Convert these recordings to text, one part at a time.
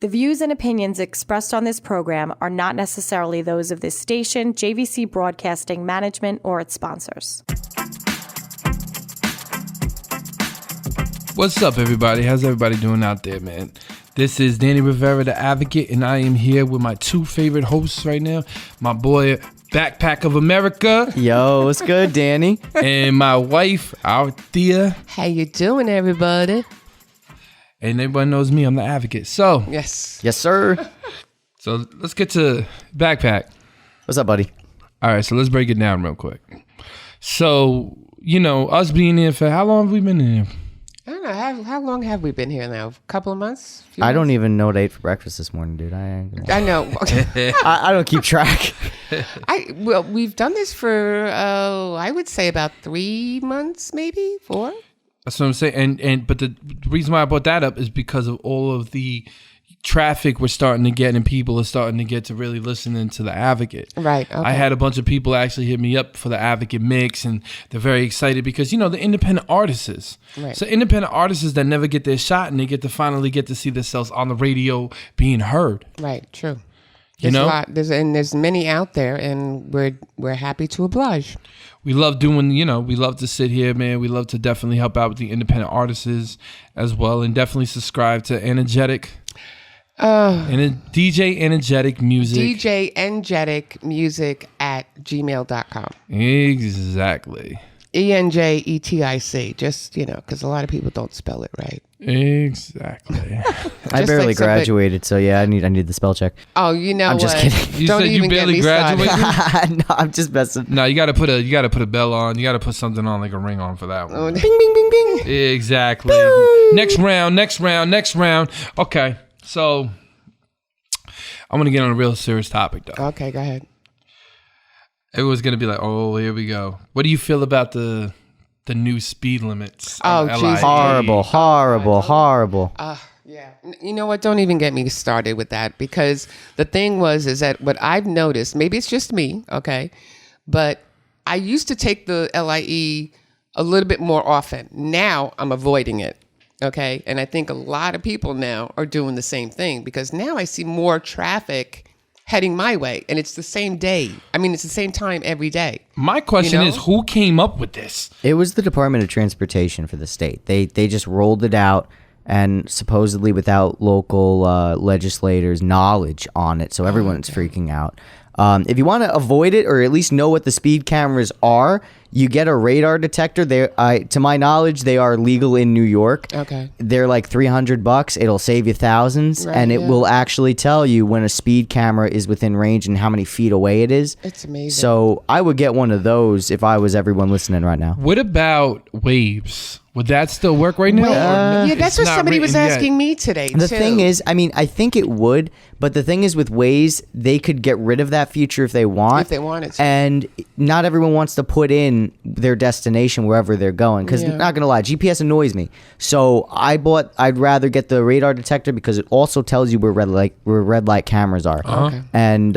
The views and opinions expressed on this program are not necessarily those of this station, JVC Broadcasting Management, or its sponsors. What's up, everybody? How's everybody doing out there, man? This is Danny Rivera, the Advocate, and I am here with my two favorite hosts right now. My boy, Backpack of America. Yo, what's good, Danny? And my wife, Althea. How you doing, everybody? And everybody knows me, I'm the Advocate. So, Yes, sir. so let's get to Backpack. What's up, buddy? All right, so let's break it down real quick. So, you know, us being here for, how long have we been in here? I don't know. How long have we been here now? A couple of months? I don't even know what I ate for breakfast this morning, dude. I know. I don't keep track. Well, we've done this for, I would say about 3 months, maybe 4. That's what I'm saying. But the reason why I brought that up is because of all of the traffic we're starting to get and people are starting to get to really listening to the Advocate. Right. Okay. I had a bunch of people actually hit me up for the Advocate mix, and they're very excited because, you know, the independent artists. Right. So independent artists that never get their shot and they get to finally get to see themselves on the radio being heard. Right. True. You There's know? a lot. There's many out there, and we're happy to oblige. We love doing, you know, we love to sit here, man. We love to definitely help out with the independent artists as well, and definitely subscribe to Energetic. And DJ Energetic Music. DJ Energetic Music at gmail.com. Exactly. ENJETIC. Just, you know, because a lot of people don't spell it right. Exactly. I barely like graduated, so yeah, I need the spell check. Oh, you know I'm what? just kidding. You Don't said you even get barely me graduated? started. No, I'm just messing. No, you gotta put a bell on. You gotta put something on, like a ring on for that one. Oh, bing, bing, bing, bing. Exactly. Next round. Okay, so I'm gonna get on a real serious topic though. Okay, go ahead. Everyone's gonna be like, "Oh, here we go." What do you feel about the new speed limits? Oh, on geez. LIA? Horrible. Yeah. You know what? Don't even get me started with that, because the thing is that what I've noticed, maybe it's just me, okay, but I used to take the LIE a little bit more often. Now I'm avoiding it, okay? And I think a lot of people now are doing the same thing, because now I see more traffic heading my way, and it's the same day. I mean, it's the same time every day. My question is, who came up with this? It was the Department of Transportation for the state. They just rolled it out, and supposedly without local legislators' knowledge on it, so everyone's freaking out. If you want to avoid it, or at least know what the speed cameras are, you get a radar detector. To my knowledge, they are legal in New York. Okay. They're like $300. It'll save you thousands, Right, and it yeah. will actually tell you when a speed camera is within range and how many feet away it is. It's amazing. So I would get one of those if I was everyone listening right now. What about waves? Would that still work right now? Well, Or yeah, that's it's what not somebody was written yet? asking me today, The too. thing is, I mean, I think it would, but the thing is with Waze, they could get rid of that feature if they want. If they wanted to. And not everyone wants to put in their destination wherever they're going. Because Yeah. not going to lie, GPS annoys me. So I'd rather get the radar detector because it also tells you where red light cameras are. Okay. And,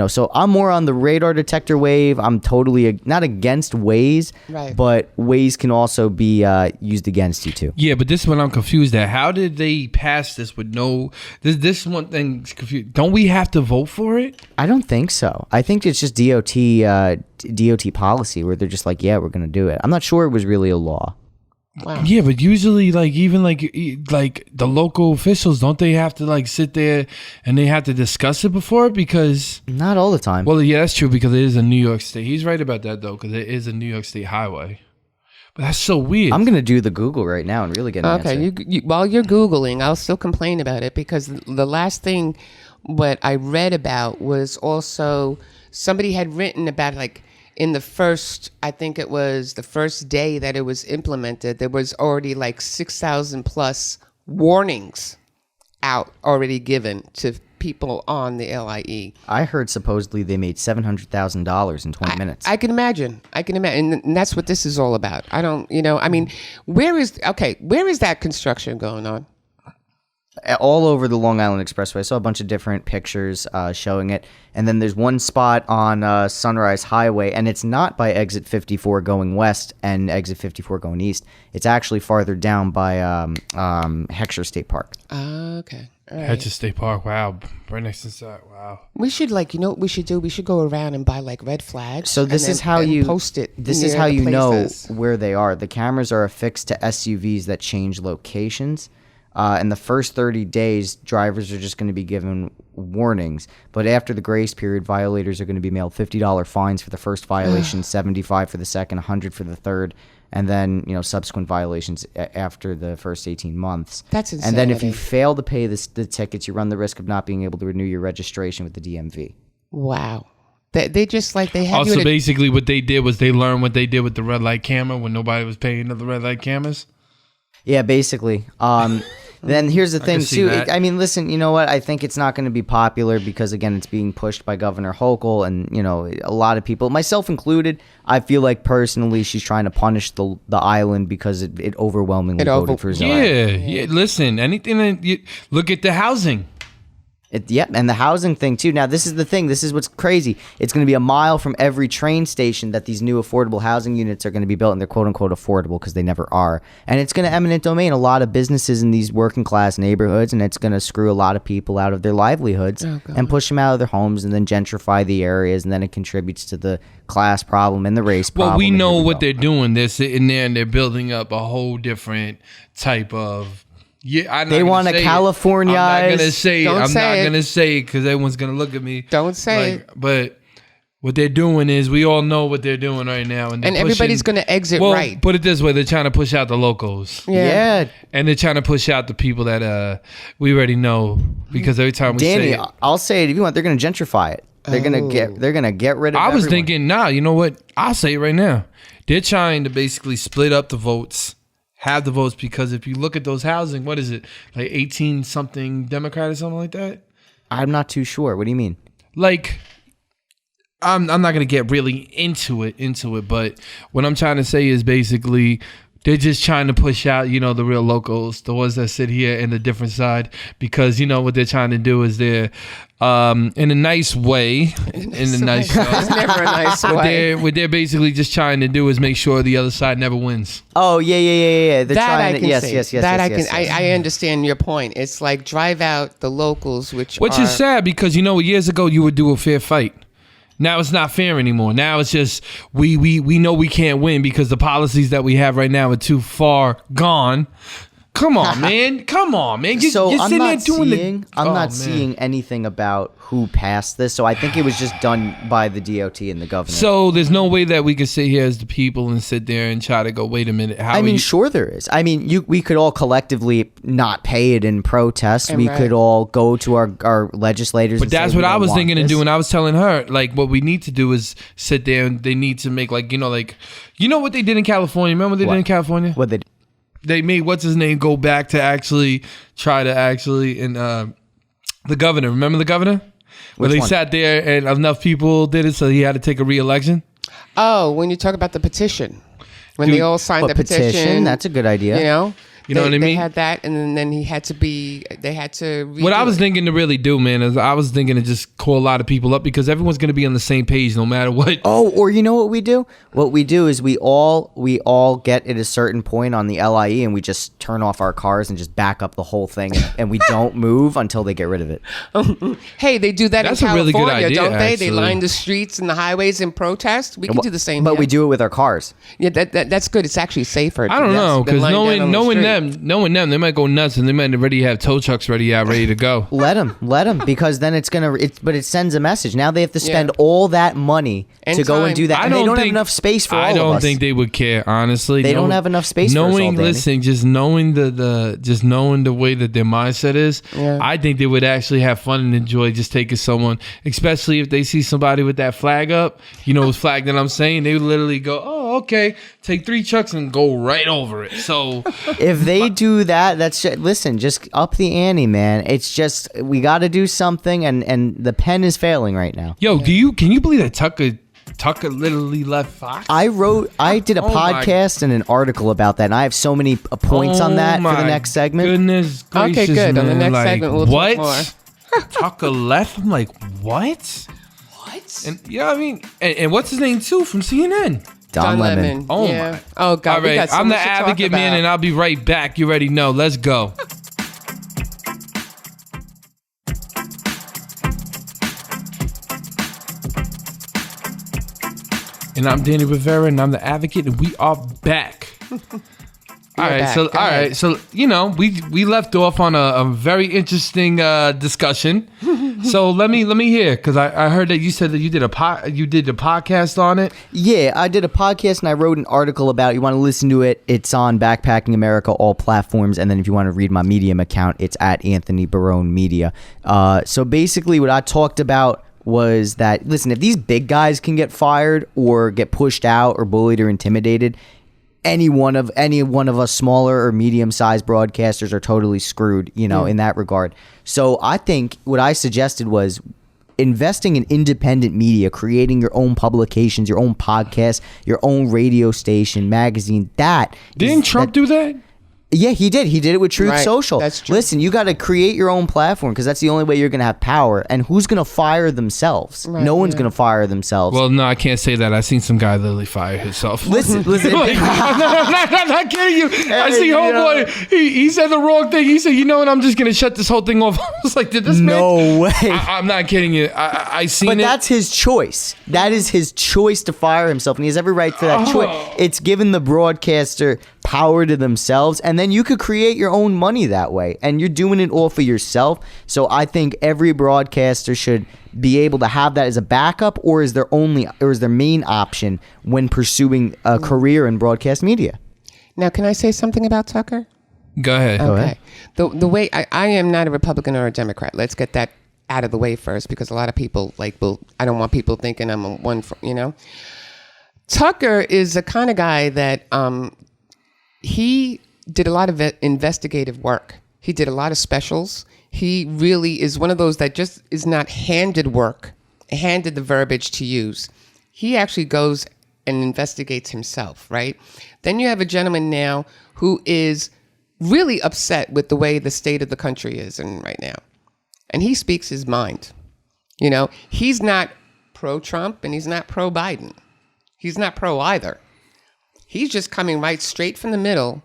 so I'm more on the radar detector wave. I'm totally not against Waze, Right. but Waze can also be used against you too. Yeah, but this is what I'm confused at. How did they pass this with no? This one thing's confused. Don't we have to vote for it? I don't think so. I think it's just DOT policy where they're just like, yeah, we're going to do it. I'm not sure it was really a law. Wow. Yeah, but usually, like even like the local officials, don't they have to like sit there and they have to discuss it before? Because Not all the time. well, yeah, that's true because it is a New York State. He's right about that though, because it is a New York State highway. But that's so weird. I'm going to do the Google right now and really get an answer. Okay, you while you're Googling, I'll still complain about it, because the last thing what I read about was also somebody had written about, like, in the first, I think it was the first day that it was implemented, there was already like 6,000 plus warnings out already given to people on the LIE. I heard supposedly they made $700,000 in 20 minutes. I can imagine. And that's what this is all about. I don't, I mean, where is that construction going on? all over the Long Island Expressway. I saw a bunch of different pictures showing it. And then there's one spot on Sunrise Highway, and it's not by exit 54 going west and exit 54 going east. It's actually farther down by Heckscher State Park. Okay. All right. Heckscher State Park. Wow. Right next to that. Wow. We should what we should do? We should go around and buy like red flags. So this is how you post it. This is how you know where they are. The cameras are affixed to SUVs that change locations. In the first 30 days, drivers are just going to be given warnings. But after the grace period, violators are going to be mailed $50 fines for the first violation, $75 for the second, $100 for the third, and then subsequent violations after the first 18 months. That's insane. And then if you fail to pay the tickets, you run the risk of not being able to renew your registration with the DMV. Wow. They just they had also basically what they did was they learned what they did with the red light camera when nobody was paying the red light cameras. Yeah, basically. Then here's the thing, too. I mean, listen, you know what? I think it's not going to be popular because, again, it's being pushed by Governor Hochul and, a lot of people, myself included. I feel like personally she's trying to punish the island because it overwhelmingly voted for Zoe. Yeah. Listen, anything that you look at the housing. And the housing thing too. Now this is the thing. This is what's crazy. It's going to be a mile from every train station that these new affordable housing units are going to be built, and they're quote unquote affordable because they never are. And it's going to eminent domain a lot of businesses in these working class neighborhoods, and it's going to screw a lot of people out of their livelihoods and push them out of their homes, and then gentrify the areas, and then it contributes to the class problem and the race problem. Well, we know what they're doing. They're sitting there and they're building up a whole different type of. Yeah, they want to Californize. I'm not gonna say it. I'm not gonna say it because everyone's gonna look at me. Don't say it. But what they're doing is, we all know what they're doing right now, and everybody's gonna exit right. Put it this way: they're trying to push out the locals. Yeah, and they're trying to push out the people that we already know, because every time we Danny, say it, I'll say it if you want. They're gonna gentrify it. They're gonna get rid of. I was everyone. thinking, you know what? I'll say it right now. They're trying to basically split up the votes. Have the votes, because if you look at those housing, what is it, like 18 something Democrat or something like that? I'm not too sure. What do you mean? Like, I'm not gonna get really into it, but what I'm trying to say is basically they're just trying to push out, the real locals, the ones that sit here in the different side, because what they're trying to do is they're in a nice way, It's never a nice way. What they're basically just trying to do is make sure the other side never wins. Oh yeah. They're that trying I can yes, see. yes. That I can. I understand your point. It's like drive out the locals, which is sad, because years ago you would do a fair fight. Now it's not fair anymore. Now it's just we know we can't win because the policies that we have right now are too far gone. Come on, man. So I'm not seeing anything about who passed this. So I think it was just done by the DOT and the governor. So there's no way that we could sit here as the people and sit there and try to go, wait a minute. Sure there is. We could all collectively not pay it in protest. We could all go to our legislators. But that's what I was thinking of doing. I was telling her, what we need to do is sit there and they need to make what they did in California. Remember what they did in California? What they did? They made what's his name go back to actually try to the governor. Remember the governor? Where they sat there and enough people did it, so he had to take a re-election. Oh, when you talk about the petition, when they all signed the petition, that's a good idea. You know what I mean? They had that, and then they had to. What I was thinking to really do, man, is I was thinking to just call a lot of people up, because everyone's going to be on the same page no matter what. Oh, or you know what we do? What we do is we all get at a certain point on the LIE, and we just turn off our cars and just back up the whole thing, and we don't move until they get rid of it. Hey, they do that That's in California, a really good idea, don't they? actually. They line the streets and the highways in protest. We can do the same. But here. we do it with our cars. Yeah, that's good. It's actually safer. I don't know, because knowing them, they might go nuts, and they might already have tow trucks ready to go. Let them, because then but it sends a message. Now they have to spend all that money to go and do that, and they don't have enough space for all of us. I don't think they would care, honestly. They don't have enough space for us all, Danny. Listen, just knowing the way that their mindset is, I think they would actually have fun and enjoy just taking someone, especially if they see somebody with that flag up, his flag that I'm saying, they would literally go, oh, okay, take 3 trucks and go right over it. So if they do that, listen, just up the ante, man. It's just, we got to do something, and the pen is failing right now. Yo, can you believe that Tucker Tucker literally left Fox. I did a podcast and an article about that, and I have so many points on that for the next segment. Goodness gracious, Okay, good. man. On the next like, segment, we'll what? talk more. Tucker left. I'm like, what? And I mean, and what's his name too from CNN? Don Lemon. Oh yeah. my. Oh God. All right, I'm the advocate man, and I'll be right back. You already know. Let's go. And I'm Danny Rivera, and I'm the advocate, and we are back. All right, so we left off on a very interesting discussion. So let me hear, because I heard that you said that you did a podcast on it. Yeah, I did a podcast and I wrote an article about it. You want to listen to it? It's on Backpacking America, all platforms. And then if you want to read my Medium account, it's at Anthony Barone Media. So basically, what I talked about was that, listen, if these big guys can get fired or get pushed out or bullied or intimidated, any one of us smaller or medium-sized broadcasters are totally screwed, in that regard. So I think what I suggested was investing in independent media, creating your own publications, your own podcast, your own radio station, magazine. Didn't Trump do that? Yeah, he did. He did it with Truth Right, Social. that's true. Listen, you got to create your own platform because that's the only way you're going to have power. And who's going to fire themselves? Right, no one's yeah. going to fire themselves. Well, no, I can't say that. I seen some guy literally fire himself. listen. I'm not kidding you. I see homeboy. He said the wrong thing. He said, "You know what? I'm just gonna shut this whole thing off." I was like, "Did this No man?" way. I'm not kidding you. I seen But it. that's his choice. That is his choice to fire himself, and he has every right to that choice. It's given the broadcaster power to themselves, and then you could create your own money that way, and you're doing it all for yourself. So I think every broadcaster should be able to have that as a backup or as their main option when pursuing a career in broadcast media. Now, can I say something about Tucker? Go ahead. Okay. The way I am not a Republican or a Democrat. Let's get that out of the way first, because a lot of people I don't want people thinking I'm a one for, Tucker is the kind of guy that he did a lot of investigative work. He did a lot of specials. He really is one of those that just is not handed the verbiage to use. He actually goes and investigates himself, right? Then you have a gentleman now who is really upset with the way the state of the country is right now. And he speaks his mind. He's not pro-Trump and he's not pro-Biden. He's not pro either. He's just coming right straight from the middle,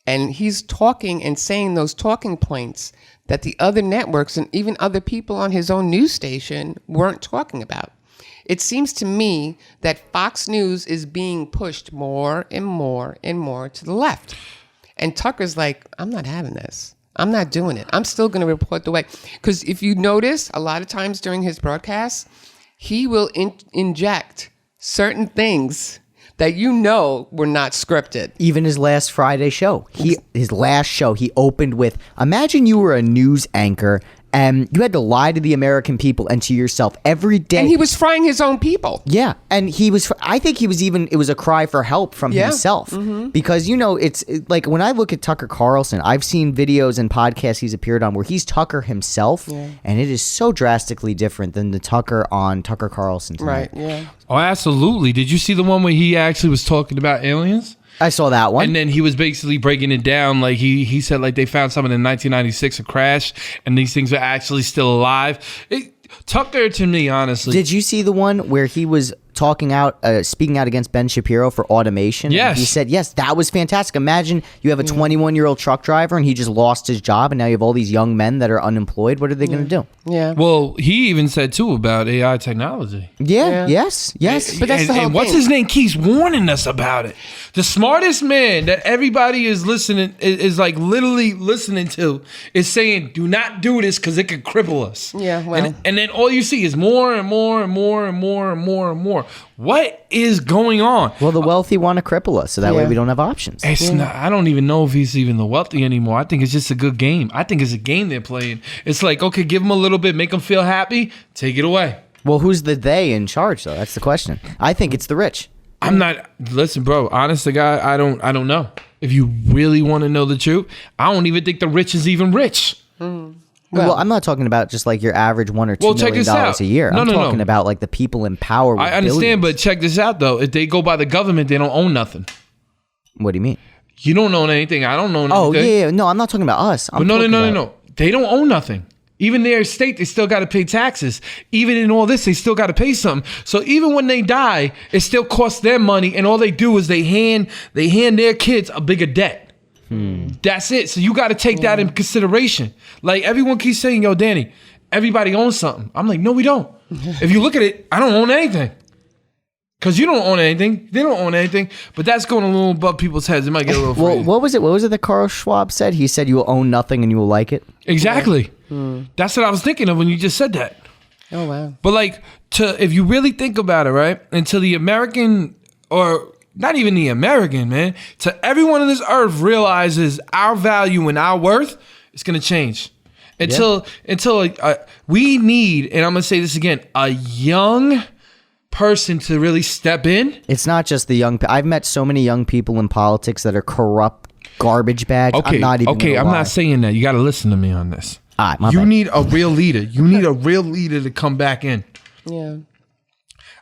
and he's talking and saying those talking points that the other networks and even other people on his own news station weren't talking about. It seems to me that Fox News is being pushed more and more and more to the left. And Tucker's like, I'm not having this. I'm not doing it. I'm still going to report the way. Because if you notice, a lot of times during his broadcasts, he will inject certain things that were not scripted. Even his last Friday show, his last show, he opened with, imagine you were a news anchor and you had to lie to the American people and to yourself every day. And he was frying his own people. Yeah, and I think it was a cry for help from himself. Mm-hmm. Because, it's like when I look at Tucker Carlson, I've seen videos and podcasts he's appeared on where he's Tucker himself, and it is so drastically different than the Tucker on Tucker Carlson tonight. Right, yeah. Oh, absolutely. Did you see the one where he actually was talking about aliens? I saw that one. And then he was basically breaking it down. Like he said, like they found something in 1996, a crash, and these things are actually still alive. Tucker, to me, honestly. Did you see the one where he was speaking out against Ben Shapiro for automation? Yes. And he said, yes, that was fantastic. Imagine you have a 21-year-old truck driver and he just lost his job, and now you have all these young men that are unemployed. What are they going to do? Yeah. Well, he even said, too, about AI technology. Yeah. Yes. But that's the whole and what's thing. his name keeps warning us about it. The smartest man that everybody is listening, is like literally listening to, is saying, do not do this because it could cripple us. Yeah, well. And then all you see is more and more and more and more and more and more. What is going on? Well, the wealthy want to cripple us, so that way we don't have options. It's not. I don't even know if he's even the wealthy anymore. I think it's just a good game. I think it's a game they're playing. It's like, okay, give them a little bit, make them feel happy, take it away. Well, who's the they in charge, though? That's the question. I think it's the rich. I'm not. Listen, bro. Honest to God, I don't know. If you really want to know the truth, I don't even think the rich is even rich. Well, I'm not talking about just like your average $1 or $2 check million this out. a year. No, I'm no, talking no. about like the people in power. With I understand, billions. but check this out though. If they go by the government, they don't own nothing. What do you mean? You don't own anything. I don't own Oh anything. yeah, no, I'm not talking about us. But no. They don't own nothing. Even their estate, they still got to pay taxes. Even in all this, they still got to pay something. So even when they die, it still costs them money, and all they do is they hand their kids a bigger debt. That's it. So you got to take that in consideration. Like everyone keeps saying, "Yo, Danny, everybody owns something." I'm like, no, we don't. If you look at it, I don't own anything. Because you don't own anything. They don't own anything. But that's going a little above people's heads. It might get a little Well, crazy. what was it that Carl Schwab said? He said you will own nothing and you will like it. Exactly. That's what I was thinking of when you just said that. Oh, wow. But like, if you really think about it, right? And to the American, or not even the American, man, to everyone on this earth realizes our value and our worth, it's going to change. Until we need, and I'm going to say this again, a young person to really step in. It's not just the young. I've met so many young people in politics that are corrupt garbage bags. Okay, I'm not even. I'm not saying that. You got to listen to me on this. All right, my You bad. need a real leader. You need a real leader to come back in. Yeah.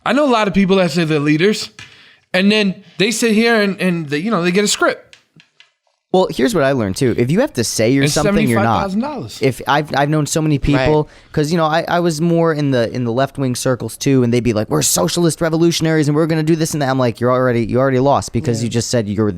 I know a lot of people that say they're leaders, and then they sit here and they, they get a script. Well, here's what I learned too. If you have to say you're And something, you're not. $75,000. If I've known so many people, because I was more in the left wing circles too, and they'd be like, "We're socialist revolutionaries, and we're gonna do this and that." I'm like, you already lost because you just said you're.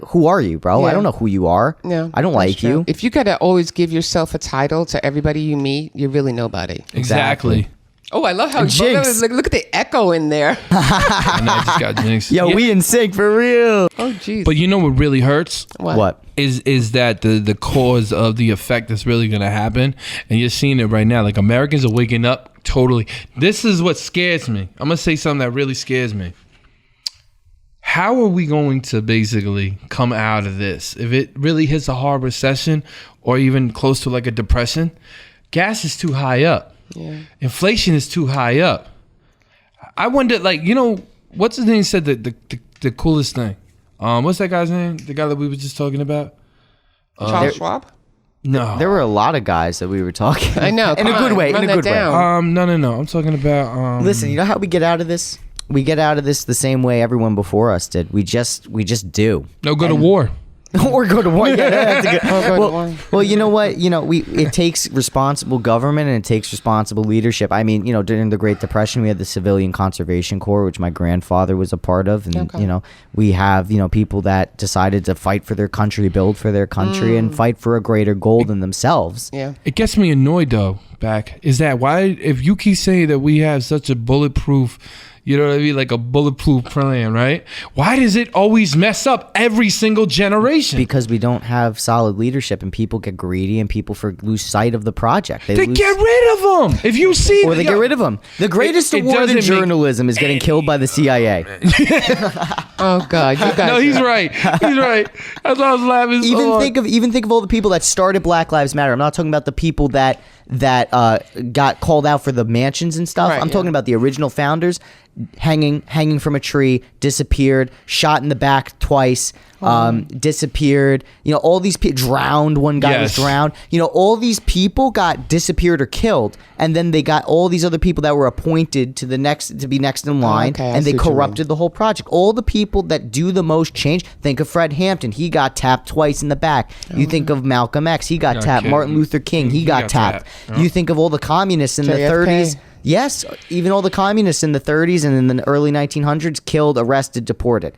Who are you, bro? Yeah. I don't know who you are. Yeah, I don't that's like true. you. If you gotta always give yourself a title to everybody you meet, you're really nobody. Exactly. Oh, I love how Jinx. look at the echo in there. And I just got jinxed. Yo, Yeah. we in sync for real. Oh, jeez. But you know what really hurts? What? Is that the cause of the effect that's really going to happen? And you're seeing it right now. Like, Americans are waking up totally. This is what scares me. I'm going to say something that really scares me. How are we going to basically come out of this? If it really hits a hard recession or even close to like a depression, gas is too high up. Yeah. Inflation is too high up. I wonder, like, what's his name said the coolest thing? What's that guy's name? The guy that we were just talking about? Charles Schwab? No. There were a lot of guys that we were talking. I know. in a Come good on, way. run In a that good way. down. No. I'm talking about. Listen, you know how we get out of this? We get out of this the same way everyone before us did. We just do. No, go to war. Or go to war. Yeah, that's a good. Or go to well, war. well, you know what? It takes responsible government and it takes responsible leadership. I mean, during the Great Depression, we had the Civilian Conservation Corps, which my grandfather was a part of, and Okay. we have people that decided to fight for their country, build for their country, and fight for a greater goal than themselves. Yeah. It gets me annoyed though. Is that why? If you keep saying that we have such a bulletproof. You know what I mean? Like a bulletproof plan, right? Why does it always mess up every single generation? Because we don't have solid leadership, and people get greedy, and people lose sight of the project. They get rid of them. If you see, Or they get rid of them. The greatest it award in doesn't make- journalism is getting killed by the CIA. Oh, God. You guys. No, he's right. He's right. That's why I was laughing. so Even hard. think of all the people that started Black Lives Matter. I'm not talking about the people that got called out for the mansions and stuff. Right, I'm talking about the original founders hanging from a tree, disappeared, shot in the back twice, disappeared. All these people drowned. One guy was Yes. drowned. All these people got disappeared or killed, and then they got all these other people that were appointed to be next in line, Okay, I and see they what you mean. corrupted the whole project. All the people that do the most change. Think of Fred Hampton. He got tapped twice in the back. You think of Malcolm X. He got Got tapped. killed. Martin Luther King. He got tapped. Yeah. You think of all the communists in the JFK. 30s. Yes, even all the communists in the 30s and in the early 1900s killed, arrested, deported.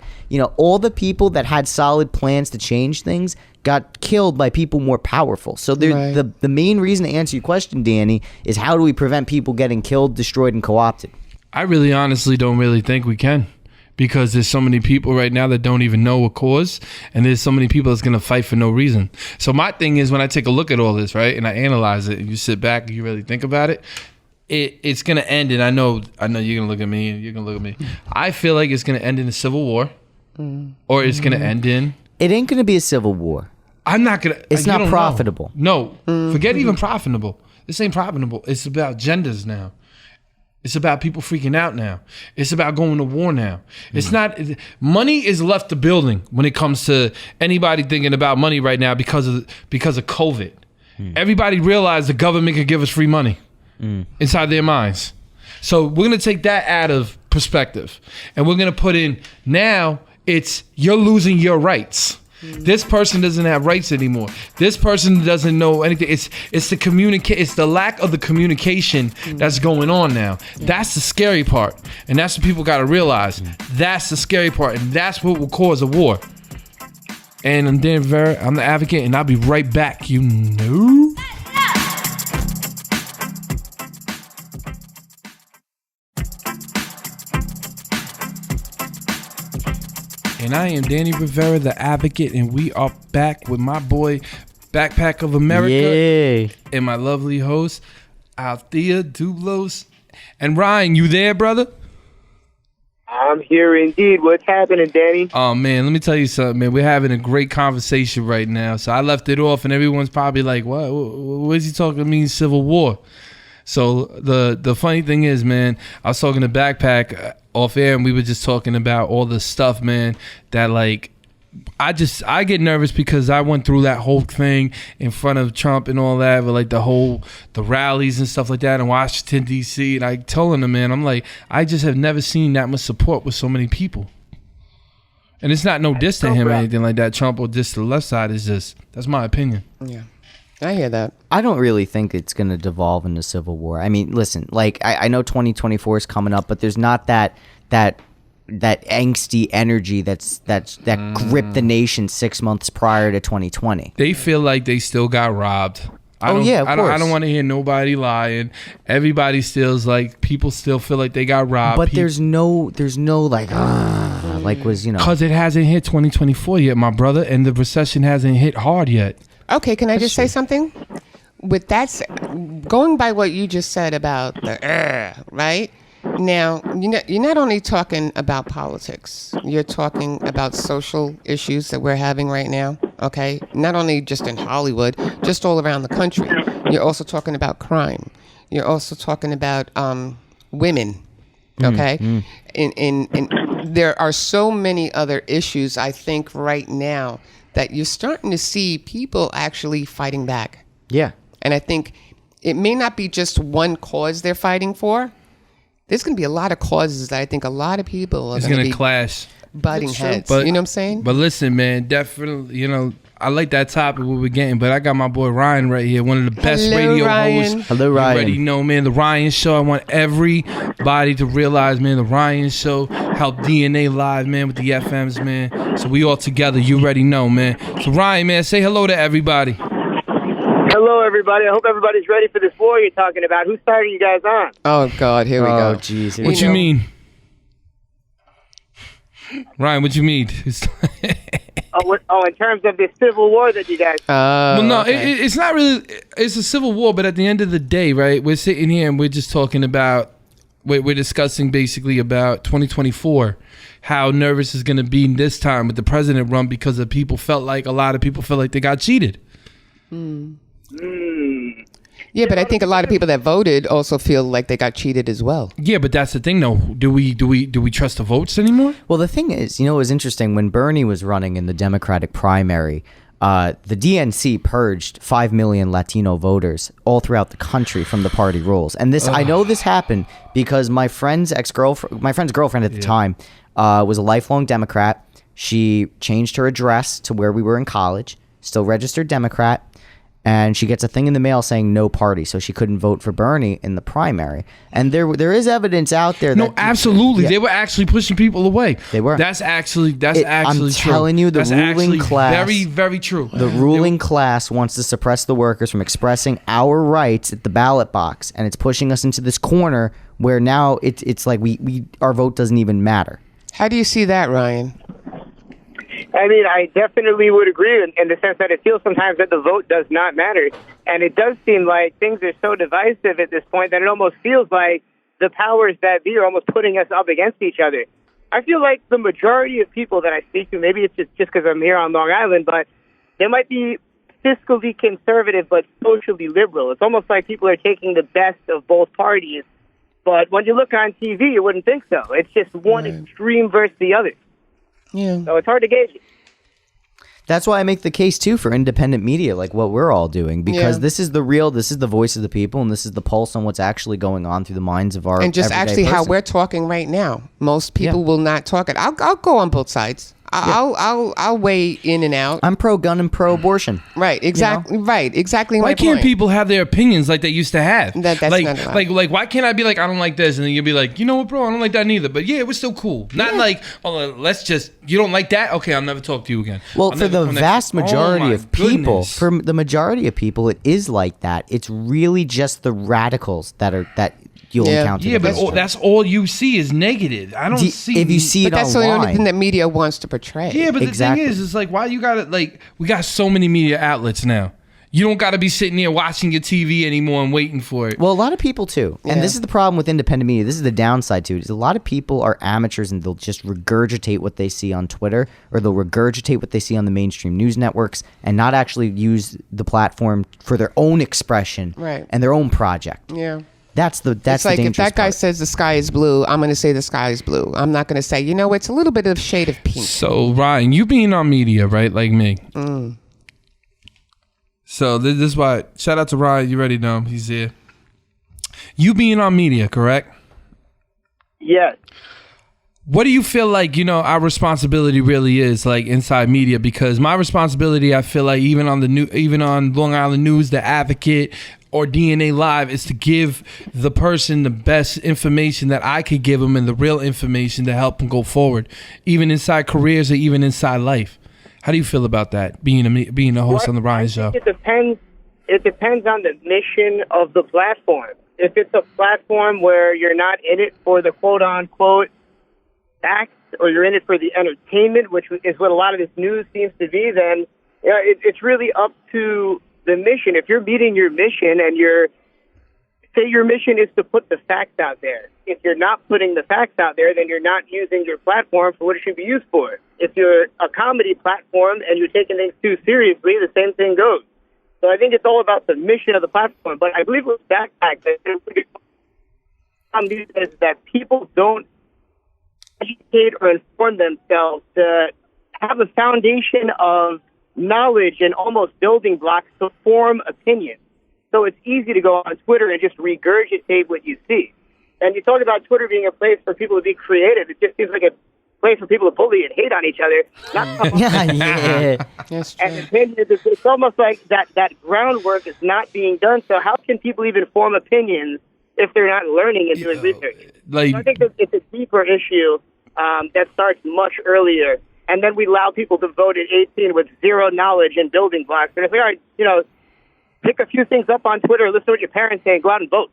All the people that had solid plans to change things got killed by people more powerful. So Right. the main reason to answer your question, Danny, is how do we prevent people getting killed, destroyed, and co-opted? I really honestly don't really think we can, because there's so many people right now that don't even know a cause, and there's so many people that's going to fight for no reason. So my thing is, when I take a look at all this, right, and I analyze it, and you sit back and you really think about it, it's going to end, and I know you're going to look at me, and you're going to look at me. I feel like it's going to end in a civil war, or it's going to end in... It ain't going to be a civil war. I'm not going to... It's not profitable. No, forget even profitable. This ain't profitable. It's about genders now. It's about people freaking out now. It's about going to war now. It's not... Money is left the building when it comes to anybody thinking about money right now because of COVID. Everybody realized the government could give us free money inside their minds. So we're going to take that out of perspective. And we're going to put in, now it's you're losing your rights. This person doesn't have rights anymore. This person doesn't know anything. It's the lack of the communication that's going on now. That's the scary part. And that's what people got to realize. That's the scary part. And that's what will cause a war. And I'm Dan Rivera. I'm the advocate, and I'll be right back. You know. And I am Danny Rivera, the advocate, and we are back with my boy, Backpack of America, Yay. And my lovely host, Althea Dublos. And Ryan, you there, brother? I'm here indeed. What's happening, Danny? Oh, man, let me tell you something, man. We're having a great conversation right now. So I left it off, and everyone's probably like, what is he talking about? Civil war. So the funny thing is, man, I was talking to Backpack off air, and we were just talking about all the stuff, man, that like I get nervous because I went through that whole thing in front of Trump and all that, but like the rallies and stuff like that in Washington D.C. And I told him, man, I'm like, I just have never seen that much support with so many people. And it's not no diss to him or anything like that, Trump or diss to the left side. It's just, that's my opinion. Yeah. I hear that. I don't really think it's going to devolve into civil war. I mean, listen, like I know 2024 is coming up, but there's not that angsty energy that gripped the nation 6 months prior to 2020. They feel like they still got robbed. I don't want to hear nobody lying. Everybody still's like, people still feel like they got robbed. But there's no like was, you know. Because it hasn't hit 2024 yet, my brother, and the recession hasn't hit hard yet. Okay, can I just say something? With that, going by what you just said about the right? Now, you're not only talking about politics, you're talking about social issues that we're having right now, okay? Not only just in Hollywood, just all around the country. You're also talking about crime. You're also talking about women, okay? And there are so many other issues, I think, right now that you're starting to see people actually fighting back. Yeah. And I think it may not be just one cause they're fighting for. There's going to be a lot of causes that I think a lot of people are going to clash. Butting heads. But, you know what I'm saying? But listen, man, definitely, I like that topic we were getting, but I got my boy Ryan right here, one of the best radio hosts. Hello, Ryan. You already know, man, the Ryan Show. I want everybody to realize, man, the Ryan Show helped DNA Live, man, with the FMs, man. So we all together. You already know, man. So Ryan, man, say hello to everybody. Hello, everybody. I hope everybody's ready for this war you're talking about. Whose side are you guys on? Oh, God, here we go. Oh, jeez. What you mean? Ryan, what you mean? In terms of this civil war that you guys... well, no, okay. it's not really... It's a civil war, but at the end of the day, right, we're sitting here and we're just talking about... We're discussing basically about 2024, how nervous it's going to be this time with the president run because a lot of people felt like they got cheated. Yeah, but I think a lot of people that voted also feel like they got cheated as well. Yeah, but that's the thing, though. Do we trust the votes anymore? Well, the thing is, it was interesting when Bernie was running in the Democratic primary. The DNC purged 5 million Latino voters all throughout the country from the party rolls, and this I know this happened because my friend's girlfriend at the time was a lifelong Democrat. She changed her address to where we were in college, still registered Democrat. And she gets a thing in the mail saying no party, so she couldn't vote for Bernie in the primary. And there is evidence out there. No, absolutely, they were actually pushing people away. They were. That's actually I'm true. telling you, the ruling class, very, very true. The ruling class wants to suppress the workers from expressing our rights at the ballot box, and it's pushing us into this corner where now it's like our vote doesn't even matter. How do you see that, Ryan? I mean, I definitely would agree in the sense that it feels sometimes that the vote does not matter. And it does seem like things are so divisive at this point that it almost feels like the powers that be are almost putting us up against each other. I feel like the majority of people that I speak to, maybe it's just because I'm here on Long Island, but they might be fiscally conservative but socially liberal. It's almost like people are taking the best of both parties. But when you look on TV, you wouldn't think so. It's just one extreme versus the other. Yeah. So it's hard to gauge it. That's why I make the case too for independent media, like what we're all doing, because this is this is the voice of the people, and this is the pulse on what's actually going on through the minds of our and just actually how we're talking right now. Most people will not talk it. I'll go on both sides. I'll weigh in and out. I'm pro-gun and pro-abortion. Right, exactly. You know? Right, exactly. Why can't people have their opinions like they used to have? That's like, not allowed. like, why can't I be like, I don't like this, and then you'll be like, you know what, bro, I don't like that neither. But yeah, it was still cool. Not like, oh, let's just, you don't like that? Okay, I'll never talk to you again. Well, for the vast majority of people, it is like that. It's really just the radicals that you'll encounter. Yeah, but that's all you see is negative. I don't see. If you see it but that's online, the only thing that media wants to portray. Yeah, but the thing is, it's like, why you got it? Like, we got so many media outlets now. You don't got to be sitting there watching your TV anymore and waiting for it. Well, a lot of people too. And this is the problem with independent media. This is the downside to it. Is a lot of people are amateurs and they'll just regurgitate what they see on Twitter, or they'll regurgitate what they see on the mainstream news networks and not actually use the platform for their own expression and their own project. Yeah. That's the it's like dangerous if that guy part. says the sky is blue, I'm going to say the sky is blue. I'm not going to say, it's a little bit of shade of pink. So, Ryan, you being on media, right, like me. So this is why, shout out to Ryan, you already know him, he's here. You being on media, correct? Yes. What do you feel like, our responsibility really is, like, inside media? Because my responsibility, I feel like, even on Long Island News, The Advocate, or DNA Live, is to give the person the best information that I could give them and the real information to help them go forward, even inside careers or even inside life. How do you feel about that, being a host on the Ryan Show? It depends. It depends on the mission of the platform. If it's a platform where you're not in it for the quote-unquote facts, or you're in it for the entertainment, which is what a lot of this news seems to be, then it's really up to the mission. If you're meeting your mission and say your mission is to put the facts out there. If you're not putting the facts out there, then you're not using your platform for what it should be used for. If you're a comedy platform and you're taking things too seriously, the same thing goes. So I think it's all about the mission of the platform. But I believe with Backpack, that people don't educate or inform themselves to have a foundation of knowledge and almost building blocks to form opinion. So it's easy to go on Twitter and just regurgitate what you see. And you talk about Twitter being a place for people to be creative. It just seems like a place for people to bully and hate on each other. That's true. And it's almost like that groundwork is not being done. So how can people even form opinions if they're not learning and doing research? So I think that it's a deeper issue that starts much earlier. And then we allow people to vote at 18 with zero knowledge and building blocks. And if we are, pick a few things up on Twitter, listen to what your parents say, and go out and vote.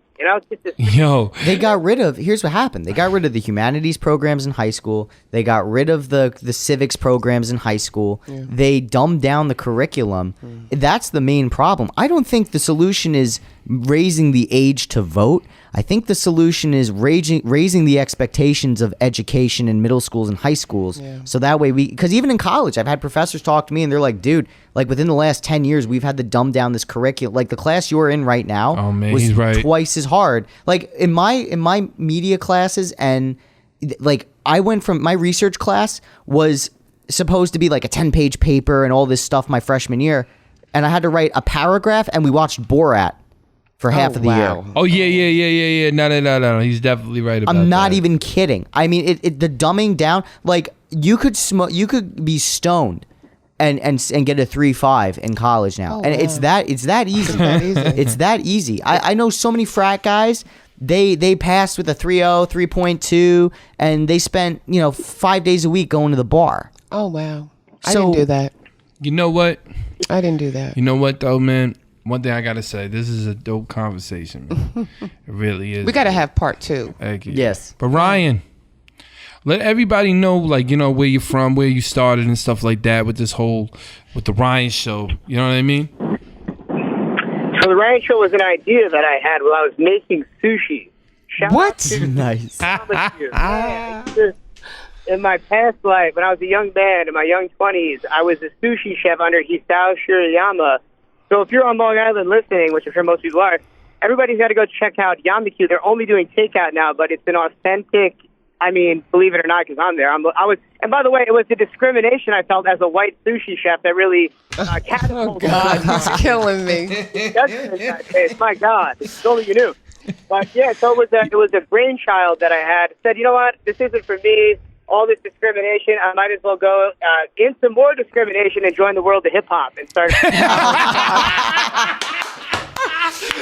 They got rid of, here's what happened. They got rid of the humanities programs in high school. They got rid of the civics programs in high school. Yeah. They dumbed down the curriculum. That's the main problem. I don't think the solution is raising the age to vote. I think the solution is raising the expectations of education in middle schools and high schools. Yeah. So that way because even in college, I've had professors talk to me and they're like, dude, like within the last 10 years, we've had to dumb down this curriculum. Like the class you're in right now was twice as hard. Like in my media classes, and like I went from my research class was supposed to be like a 10-page paper and all this stuff my freshman year. And I had to write a paragraph and we watched Borat for half of the year. Oh, yeah. No. He's definitely right about that. I'm not even kidding. I mean, the dumbing down, like you could be stoned and get a 3.5 in college now. And it's that easy. It's that easy. I know so many frat guys, they passed with a 3.0, 3.2, and they spent, 5 days a week going to the bar. Oh, wow. I didn't do that. You know what? I didn't do that. You know what, though, man? One thing I gotta say, this is a dope conversation, man. It really is. We gotta have part 2. Thank you. Yes. But Ryan, let everybody know, like, where you're from, where you started and stuff like that with the Ryan Show. You know what I mean? So the Ryan Show was an idea that I had while I was making sushi. Nice. In my past life, when I was a young man, in my young 20s, I was a sushi chef under Hisao Shirayama. So if you're on Long Island listening, which I'm sure most people are, everybody's got to go check out Yamaku. They're only doing takeout now, but it's an authentic I mean, believe it or not, because I'm there. I was, and by the way, it was the discrimination I felt as a white sushi chef that really catapulted. Oh God, he's killing me. My God, if only you knew. But yeah, so it was a brainchild that I had. Said, you know what, this isn't for me. All this discrimination, I might as well go into more discrimination and join the world of hip hop and start.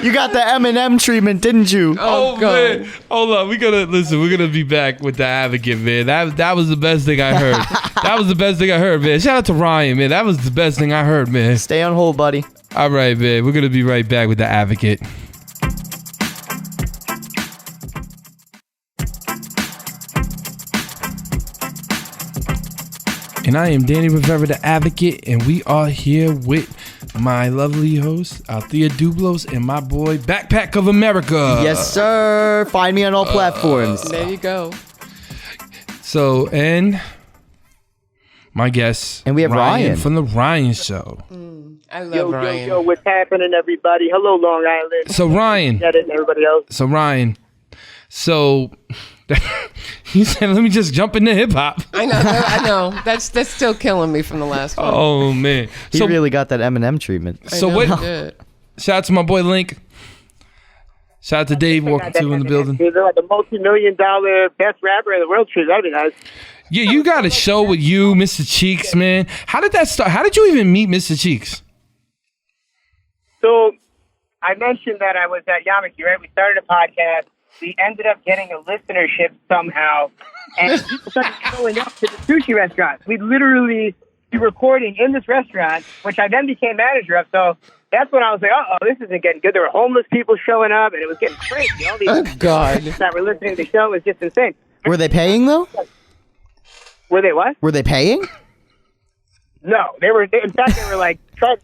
You got the Eminem treatment, didn't you? Oh man, hold on. We're gonna be back with the Advocate, man. That was the best thing I heard. That was the best thing I heard, man. Shout out to Ryan, man. That was the best thing I heard, man. Stay on hold, buddy. All right, man. We're gonna be right back with the Advocate. And I am Danny Rivera, the Advocate, and we are here with my lovely host, Althea Dublos, and my boy, Backpack of America. Yes, sir. Find me on all platforms. There you go. So, and my guest, and we have Ryan from the Ryan Show. I love Ryan. Yo, what's happening, everybody? Hello, Long Island. So Ryan, Get it, and everybody else. So Ryan, he said, "Let me just jump into hip hop." I know. That's still killing me from the last one. Oh man, he really got that Eminem treatment. So what? Shout out to my boy Link. Shout out to Dave Walking 2 in the building. They're like a multi-million-dollar best rapper in the world. Too. That'd be nice. Yeah, you got a show with you, Mr. Cheeks, man. How did that start? How did you even meet Mr. Cheeks? So I mentioned that I was at Yamaki, right? We started a podcast. We ended up getting a listenership somehow, and people started showing up to the sushi restaurants. We'd literally be recording in this restaurant, which I then became manager of. So that's when I was like, this isn't getting good. There were homeless people showing up, and it was getting crazy. All these God that were listening to the show was just insane. Were they paying, though? Were they what? Were they paying? No, they were. In fact, they were like,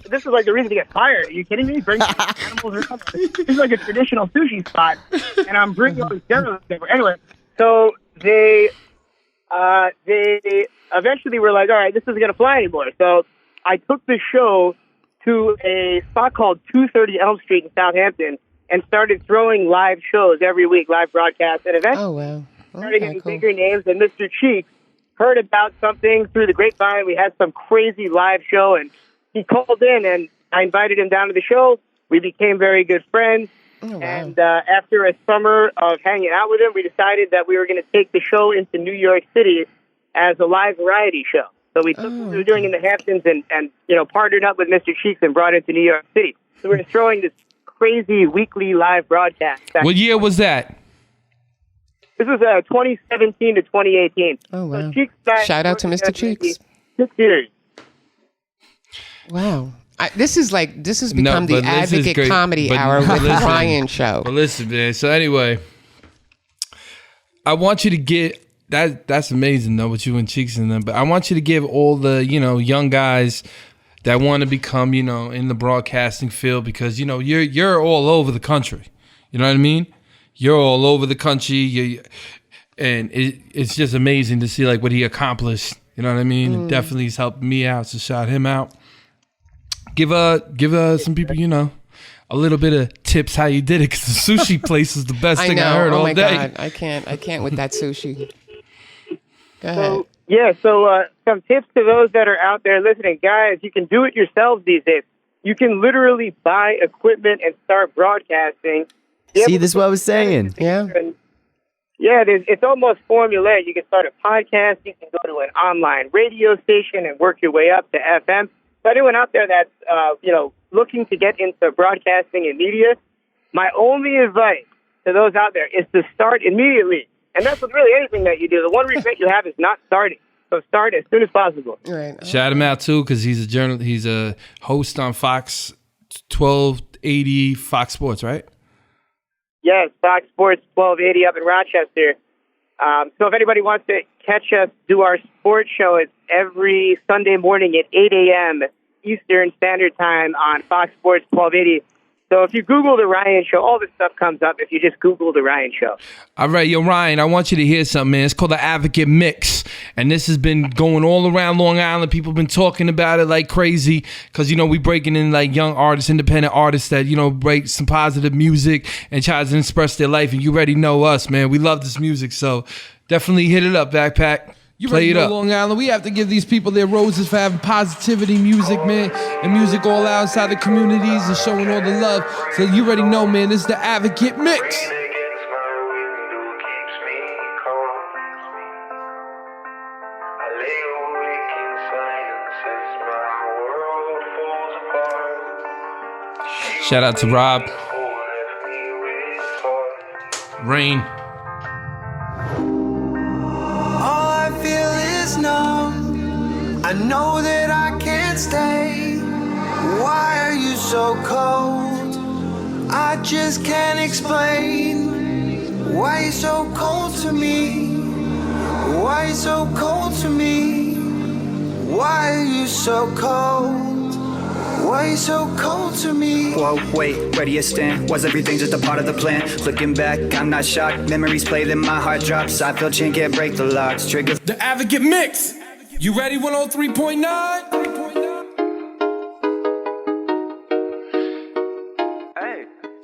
this is like the reason to get fired. Are you kidding me? Bring animals around. This is like a traditional sushi spot, and I'm bringing all these journalists over. Anyway, so they eventually were like, all right, this isn't going to fly anymore. So I took the show to a spot called 230 Elm Street in Southampton and started throwing live shows every week, live broadcasts, and eventually started getting bigger names. And Mr. Cheeks heard about something through the grapevine. We had some crazy live show, and he called in, and I invited him down to the show. We became very good friends. Oh, wow. And after a summer of hanging out with him, we decided that we were going to take the show into New York City as a live variety show. So we took what we were doing in the Hamptons and partnered up with Mr. Cheeks and brought it to New York City. So we're throwing this crazy weekly live broadcast. What year was that? This was 2017 to 2018. Oh, wow. So shout out to Mr. Cheeks. 6 years. Wow. This has become the Advocate Comedy Hour with the Ryan Show. But listen, man. So anyway, I want you to get that's amazing though with you and Cheeks and them. But I want you to give all the young guys that want to become in the broadcasting field, because you're all over the country. You know what I mean? You're all over the country. And it's just amazing to see like what he accomplished. You know what I mean? It definitely has helped me out. So shout him out. Give some people, a little bit of tips how you did it, because the sushi place is the best thing I heard all day. God. I can't with that sushi. Go ahead. So some tips to those that are out there listening. Guys, you can do it yourselves these days. You can literally buy equipment and start broadcasting. See, this is what I was saying. Yeah. It's almost formulaic. You can start a podcast. You can go to an online radio station and work your way up to FM. So anyone out there that's, looking to get into broadcasting and media, my only advice to those out there is to start immediately. And that's with really anything that you do. The one regret you have is not starting. So start as soon as possible. Right. Shout him out, too, because he's he's a host on Fox 1280 Fox Sports, right? Yes, Fox Sports 1280 up in Rochester. So if anybody wants to catch us do our sports show, it's every Sunday morning at 8 a.m. Eastern Standard Time on Fox Sports 1280. So if you Google The Ryan Show, all this stuff comes up if you just Google The Ryan Show. All right, yo, Ryan, I want you to hear something, man. It's called the Advocate Mix, and this has been going all around Long Island. People have been talking about it like crazy because, we breaking in like young artists, independent artists that, break some positive music and try to express their life, and you already know us, man. We love this music, so Definitely hit it up, Backpack. You Play it know, up. Long Island, we have to give these people their roses for having positivity music, man, and music all outside the communities and showing all the love. So you already know, man, this is the Advocate Mix. Shout out to Rob. Rain. All I feel is numb. I know that I can't stay. Why are you so cold? I just can't explain. Why you so cold to me? Why you so cold to me? Why are you so cold? Why you so cold to me? Whoa, wait, where do you stand? Was everything just a part of the plan? Looking back, I'm not shocked. Memories play, then my heart drops. I feel chain can't break the locks. Triggers. The Advocate Mix. You ready? 103.9.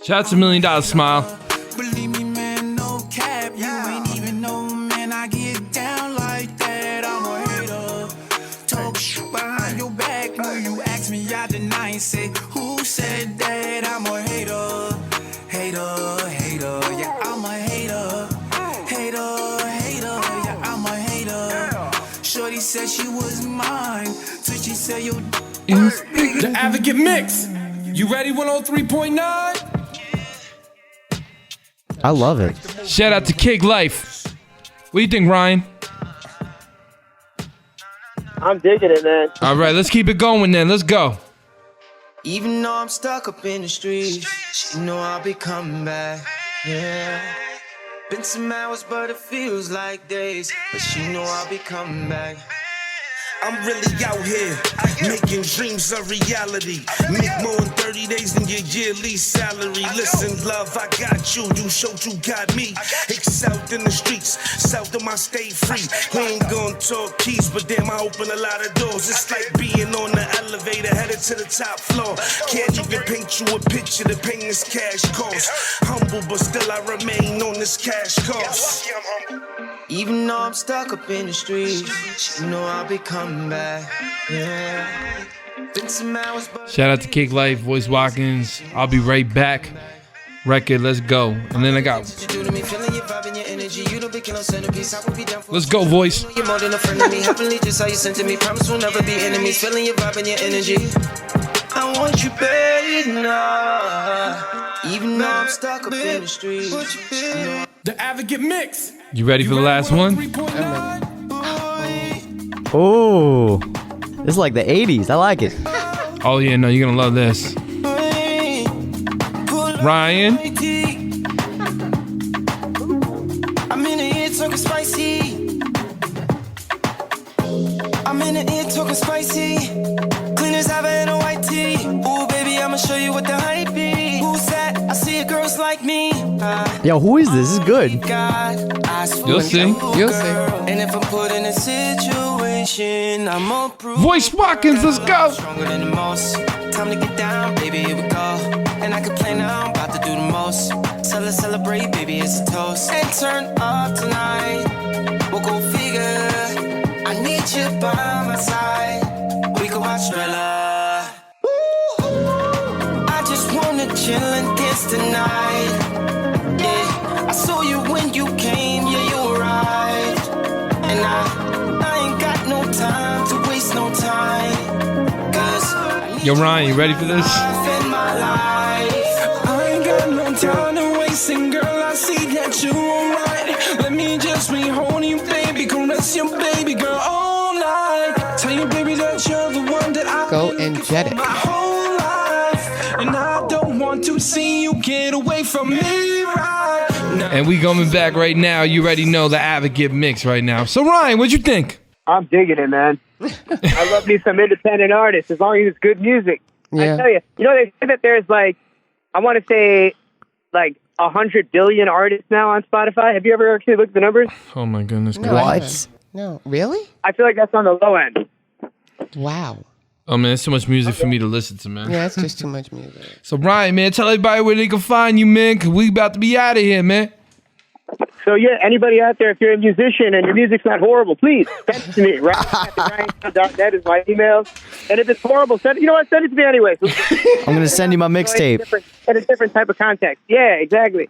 Shout out to $1 Million Smile. Believe me, man, no cap. You ain't even know, man. I get down like that. I'm a hater. Talk shit behind your back. When you ask me, I deny and say, who said that? I'm a hater. Hater, hater. Yeah, I'm a hater. Hater, hater. Yeah, I'm a hater. Shorty said she was mine. So she said, yo, The Advocate Mix. You ready? 103.9. I love it. Shout out to Cake Life. What do you think, Ryan? I'm digging it, man. All right, let's keep it going then. Let's go. even though I'm stuck up in the streets, you know I'll be coming back. Yeah. Been some hours, but it feels like days. But you know I'll be coming back. I'm really out here, making dreams a reality. Make more in 30 days than your yearly salary. Listen, love, I got you, you showed you got me. Excelled in the streets, south of my state free. We ain't gonna talk keys, but damn, I open a lot of doors. It's like being on the elevator, headed to the top floor. Can't even paint you a picture, the pain this cash costs. Humble, but still I remain on this cash cost. Even though I'm stuck up in the streets, you know I'll be coming back. Yeah. Been some hours, but Shout out to Cake Life, Voice Watkins. I'll be right back. Record, let's go. And then I got. Let's go, Voice. you're more than a friend to me. Heavenly, just how you sent to me. Promise we'll never be enemies. Feeling your vibe and your energy. I want you back now. Even though I'm stuck up in the streets. The Advocate Mix. You ready for the last one? Oh, this is like the 80s. I like it. Oh, yeah, no, you're going to love this. Ryan. I'm in the ear talking spicy. I'm in the ear talking spicy. Clean as ever in a white tee. Ooh, baby, I'ma show you what the hype be. Who's that? I see it, girls like me. Yo, who is this? This is good. You'll see. You'll see. And if I'm put in a situation, I'm gonna prove Voice Watkins, let's go. stronger than the most. Time to get down, baby, here we go. And I can play now, I'm about to do the most. So let's celebrate, baby, it's a toast. And turn up tonight, we'll go figure. I need you by my side. We can watch Thriller. I just wanna chill and dance tonight. Yeah, I saw you when you came, yeah, you arrived. And I ain't got no time to waste no time. Cause Yo, Ryan, you ready for this? I ain't got no time to waste, and girl, I see that you alright. Let me just be holding you, baby, caress your baby girl all night. Tell you, baby, that you're the one that I Go and jet it. my whole life, and I don't want to see you get away from me right now. And we coming back right now. You already know the Advocate Mix right now. So, Ryan, what'd you think? I'm digging it, man. I love me some independent artists as long as it's good music. Yeah. I tell you, they say that there's like, I want to say, like 100 billion artists now on Spotify. Have you ever actually looked at the numbers? Oh, my goodness. No, I haven't. No, really? I feel like that's on the low end. Wow. Oh, man, it's too much music for me to listen to, man. Yeah, it's just too much music. So, Ryan, man, tell everybody where they can find you, man, because we about to be out of here, man. So yeah, anybody out there, if you're a musician and your music's not horrible, please send it to me. Ryan@ryan.net is my email. And if it's horrible, send it to me anyway. I'm gonna send you my mixtape. In a different type of context. Yeah, exactly.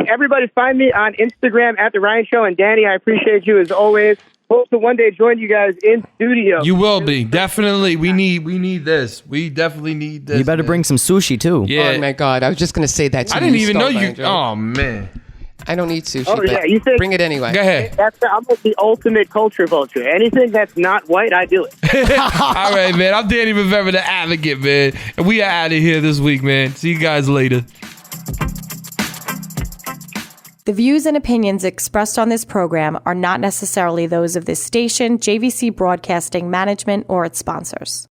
Everybody find me on Instagram at The Ryan Show. And Danny, I appreciate you as always. Hope to one day join you guys in studio. You will be. Definitely. We need this. We definitely need this. You better bring some sushi too. Yeah. Oh my God, I was just gonna say that to you. I didn't even know you. Andrew. Oh man. I don't eat sushi. Oh, but yeah, you think- bring it anyway. Go ahead. I'm like the ultimate culture vulture. Anything that's not white, I do it. All right, man. I'm Danny Rivera, the Advocate, man. And we are out of here this week, man. See you guys later. The views and opinions expressed on this program are not necessarily those of this station, JVC Broadcasting Management, or its sponsors.